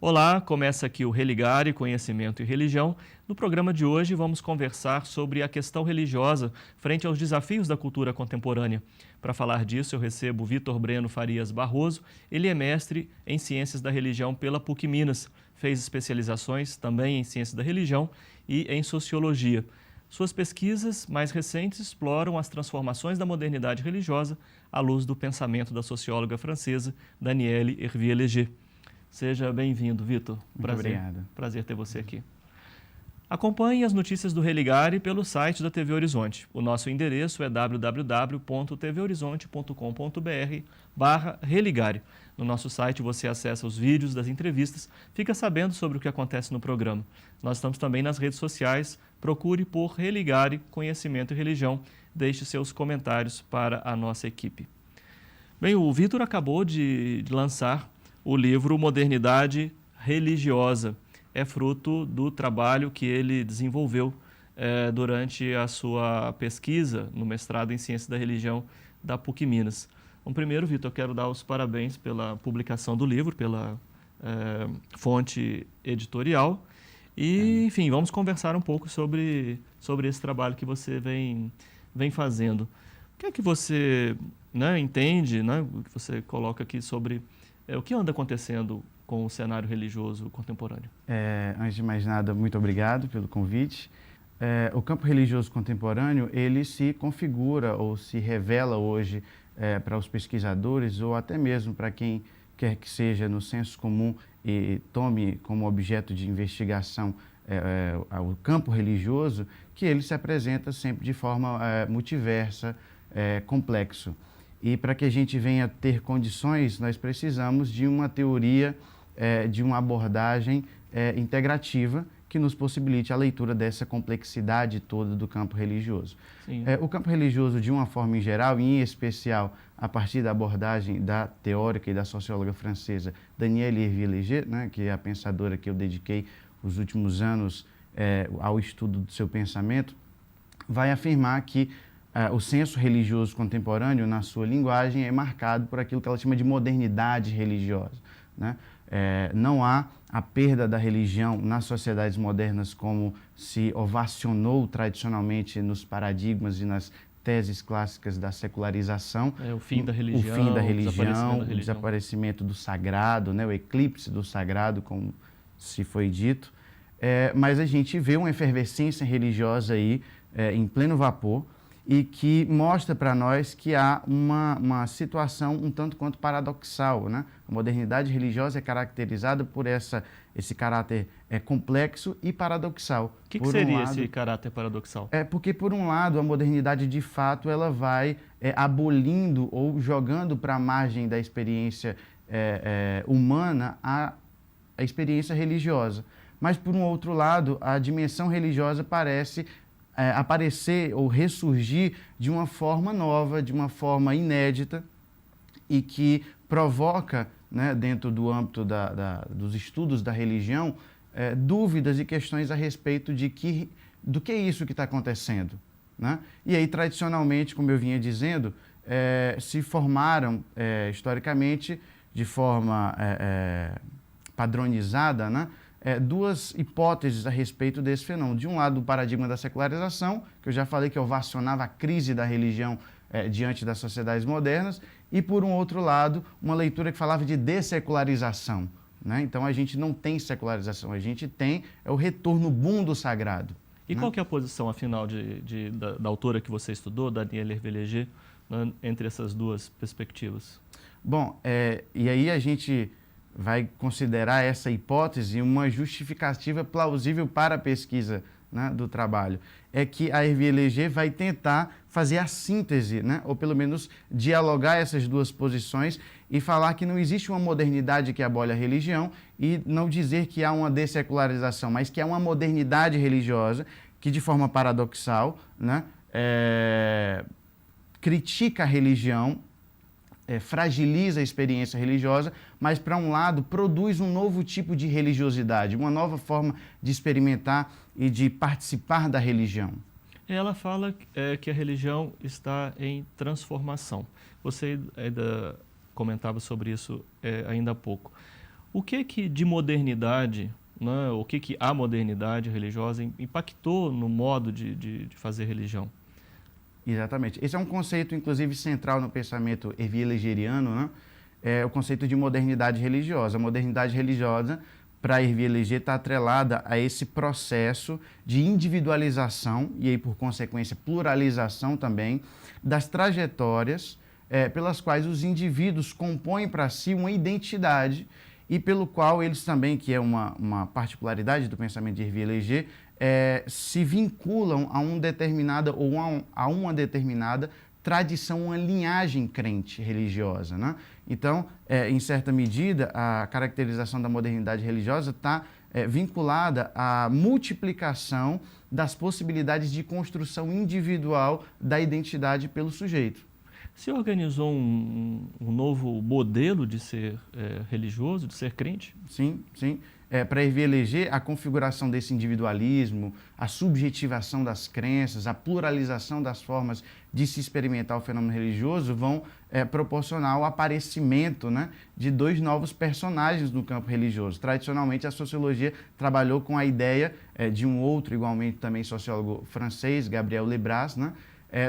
Olá, começa aqui o Religare, Conhecimento e Religião. No programa de hoje vamos conversar sobre a questão religiosa frente aos desafios da cultura contemporânea. Para falar disso, eu recebo Vitor Breno Farias Barroso. Ele é mestre em Ciências da Religião pela PUC Minas. Fez especializações também em Ciências da Religião e em Sociologia. Suas pesquisas mais recentes exploram as transformações da modernidade religiosa à luz do pensamento da socióloga francesa Danielle Hervé-Léger. Seja bem-vindo, Vitor. Muito obrigado. Prazer ter você aqui. Acompanhe as notícias do Religare pelo site da TV Horizonte. O nosso endereço é www.tvhorizonte.com.br/religare. No nosso site você acessa os vídeos das entrevistas, fica sabendo sobre o que acontece no programa. Nós estamos também nas redes sociais. Procure por Religare, Conhecimento e Religião. Deixe seus comentários para a nossa equipe. Bem, o Vitor acabou de lançar o livro Modernidade Religiosa. É fruto do trabalho que ele desenvolveu durante a sua pesquisa no mestrado em Ciências da Religião da PUC Minas. Bom, primeiro, Vitor, eu quero dar os parabéns pela publicação do livro, pela fonte editorial. E, enfim, vamos conversar um pouco sobre esse trabalho que você vem fazendo. O que é que você entende, o que você coloca aqui sobre o que anda acontecendo com o cenário religioso contemporâneo? Antes de mais nada, muito obrigado pelo convite. O campo religioso contemporâneo, ele se configura ou se revela hoje para os pesquisadores ou até mesmo para quem quer que seja no senso comum e tome como objeto de investigação o campo religioso, que ele se apresenta sempre de forma multiversa, complexo. E para que a gente venha ter condições, nós precisamos de uma teoria, de uma abordagem integrativa que nos possibilite a leitura dessa complexidade toda do campo religioso. O campo religioso, de uma forma em geral, e em especial a partir da abordagem da teórica e da socióloga francesa Danielle Hervé-Léger, que é a pensadora que eu dediquei os últimos anos ao estudo do seu pensamento, vai afirmar que o senso religioso contemporâneo, na sua linguagem, é marcado por aquilo que ela chama de modernidade religiosa. Não há a perda da religião nas sociedades modernas como se ovacionou tradicionalmente nos paradigmas e nas teses clássicas da secularização. O fim da religião, o desaparecimento do sagrado, o eclipse do sagrado, como se foi dito. Mas a gente vê uma efervescência religiosa aí em pleno vapor, e que mostra para nós que há uma situação um tanto quanto paradoxal. A modernidade religiosa é caracterizada por esse caráter complexo e paradoxal. O que seria esse caráter paradoxal? Porque, por um lado, a modernidade, de fato, ela vai abolindo ou jogando para a margem da experiência humana a experiência religiosa. Mas, por um outro lado, a dimensão religiosa parece aparecer ou ressurgir de uma forma nova, de uma forma inédita e que provoca, dentro do âmbito dos estudos da religião, dúvidas e questões a respeito do que é isso que está acontecendo. E aí, tradicionalmente, como eu vinha dizendo, se formaram historicamente de forma padronizada, duas hipóteses a respeito desse fenômeno. De um lado, o paradigma da secularização, que eu já falei que ovacionava a crise da religião diante das sociedades modernas, e, por um outro lado, uma leitura que falava de dessecularização. Então, a gente não tem secularização, a gente tem o retorno boom do sagrado. E qual que é a posição, afinal, da autora que você estudou, Danielle Hervé-Léger, entre essas duas perspectivas? Bom, e aí a gente vai considerar essa hipótese uma justificativa plausível para a pesquisa do trabalho. É que a Hervé-Léger vai tentar fazer a síntese, ou pelo menos dialogar essas duas posições e falar que não existe uma modernidade que abole a religião e não dizer que há uma dessecularização, mas que há uma modernidade religiosa que, de forma paradoxal, critica a religião, fragiliza a experiência religiosa, mas, para um lado, produz um novo tipo de religiosidade, uma nova forma de experimentar e de participar da religião. Ela fala que a religião está em transformação. Você ainda comentava sobre isso ainda há pouco. O que de modernidade, né, o que a modernidade religiosa impactou no modo de fazer religião? Exatamente. Esse é um conceito, inclusive, central no pensamento hervier-legeriano, né? É o conceito de modernidade religiosa. A modernidade religiosa, para Hervier-Leger, está atrelada a esse processo de individualização e, aí, por consequência, pluralização também das trajetórias pelas quais os indivíduos compõem para si uma identidade e pelo qual eles também, que é uma particularidade do pensamento de Hervier-Leger, se vinculam a um determinada ou a uma determinada tradição, uma linhagem crente religiosa, né? Então, em certa medida, a caracterização da modernidade religiosa está vinculada à multiplicação das possibilidades de construção individual da identidade pelo sujeito. Se organizou um novo modelo de ser religioso, de ser crente? Sim, sim. Para Hervier-Leger, a configuração desse individualismo, a subjetivação das crenças, a pluralização das formas de se experimentar o fenômeno religioso vão proporcionar o aparecimento, né, de dois novos personagens no campo religioso. Tradicionalmente, a sociologia trabalhou com a ideia de um outro, igualmente também sociólogo francês, Gabriel Lebras, né,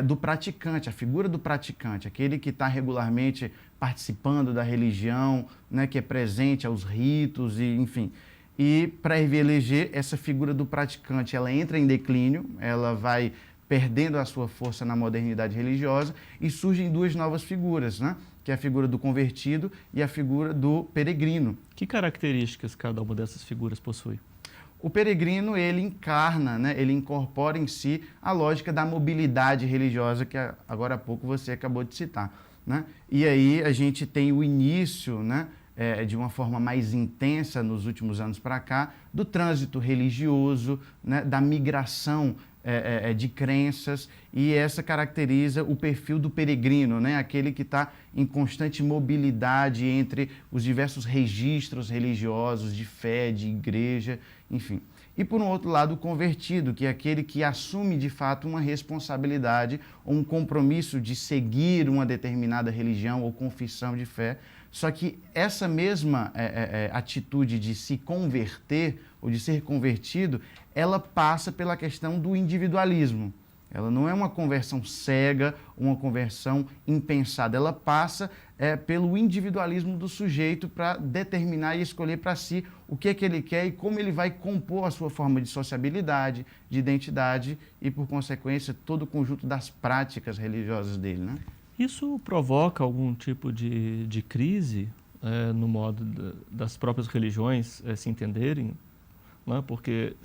do praticante, a figura do praticante, aquele que está regularmente participando da religião, né, que é presente aos ritos, e, enfim. E para Hervier-Leger, essa figura do praticante, ela entra em declínio, ela vai perdendo a sua força na modernidade religiosa e surgem duas novas figuras, né, que é a figura do convertido e a figura do peregrino. Que características cada uma dessas figuras possui? O peregrino, ele encarna, né, ele incorpora em si a lógica da mobilidade religiosa que agora há pouco você acabou de citar, né? E aí a gente tem o início, né, de uma forma mais intensa nos últimos anos para cá, do trânsito religioso, né, da migração de crenças, e essa caracteriza o perfil do peregrino, né, aquele que está em constante mobilidade entre os diversos registros religiosos de fé, de igreja, enfim. E, por um outro lado, o convertido, que é aquele que assume, de fato, uma responsabilidade ou um compromisso de seguir uma determinada religião ou confissão de fé. Só que essa mesma atitude de se converter ou de ser convertido, ela passa pela questão do individualismo. Ela não é uma conversão cega, uma conversão impensada. Ela passa pelo individualismo do sujeito para determinar e escolher para si o que é que ele quer e como ele vai compor a sua forma de sociabilidade, de identidade e, por consequência, todo o conjunto das práticas religiosas dele, né? Isso provoca algum tipo de crise no modo das próprias religiões se entenderem? Né? Porque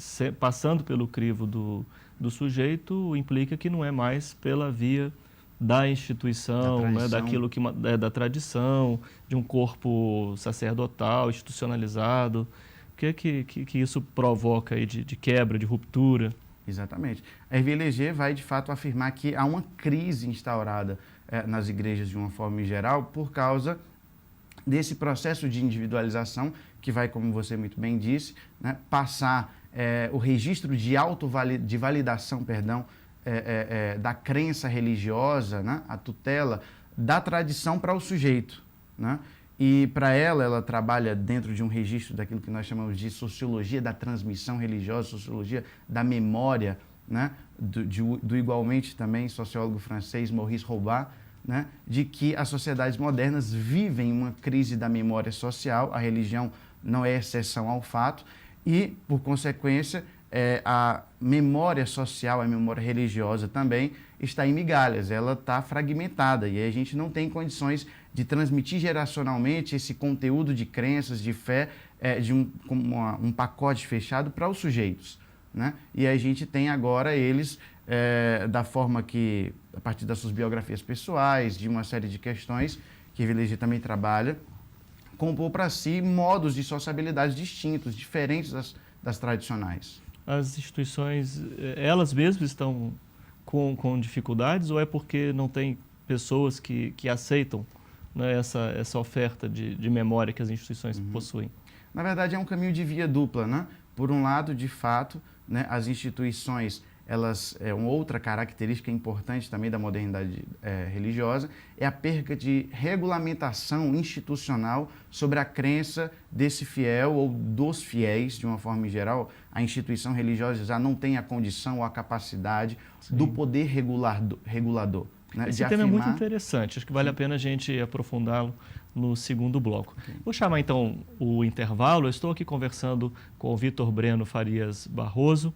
passando pelo crivo do sujeito implica que não é mais pela via da instituição, né? Daquilo que da tradição, de um corpo sacerdotal, institucionalizado. O que isso provoca aí de quebra, de ruptura? Exatamente. A Hervier-Leger vai, de fato, afirmar que há uma crise instaurada nas igrejas de uma forma geral por causa desse processo de individualização que vai, como você muito bem disse, né, passar o registro de validação, da crença religiosa, né, a tutela da tradição para o sujeito, né? E para ela trabalha dentro de um registro daquilo que nós chamamos de sociologia da transmissão religiosa, sociologia da memória, né, do igualmente também sociólogo francês Maurice Robert, né, de que as sociedades modernas vivem uma crise da memória social, a religião não é exceção ao fato, e, por consequência, a memória social, a memória religiosa também está em migalhas, ela está fragmentada, e aí a gente não tem condições de transmitir geracionalmente esse conteúdo de crenças, de fé, de um pacote fechado para os sujeitos, né? E a gente tem agora eles, da forma que, a partir das suas biografias pessoais, de uma série de questões que Hervier-Leger também trabalha, compor para si modos de sociabilidade distintos, diferentes das tradicionais. As instituições, elas mesmas estão com dificuldades ou é porque não tem pessoas que aceitam, né, essa oferta de memória que as instituições possuem? Na verdade, é um caminho de via dupla, né? Por um lado, de fato, né, as instituições uma outra característica importante também da modernidade religiosa é a perca de regulamentação institucional sobre a crença desse fiel ou dos fiéis, de uma forma em geral. A instituição religiosa já não tem a condição ou a capacidade do poder regulador. Né, esse tema é muito interessante, acho que vale a pena a gente aprofundá-lo no segundo bloco. Vou chamar então o intervalo. Eu estou aqui conversando com o Vitor Breno Farias Barroso.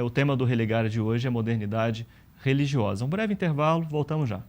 O tema do Religare de hoje é modernidade religiosa. Um breve intervalo, voltamos já.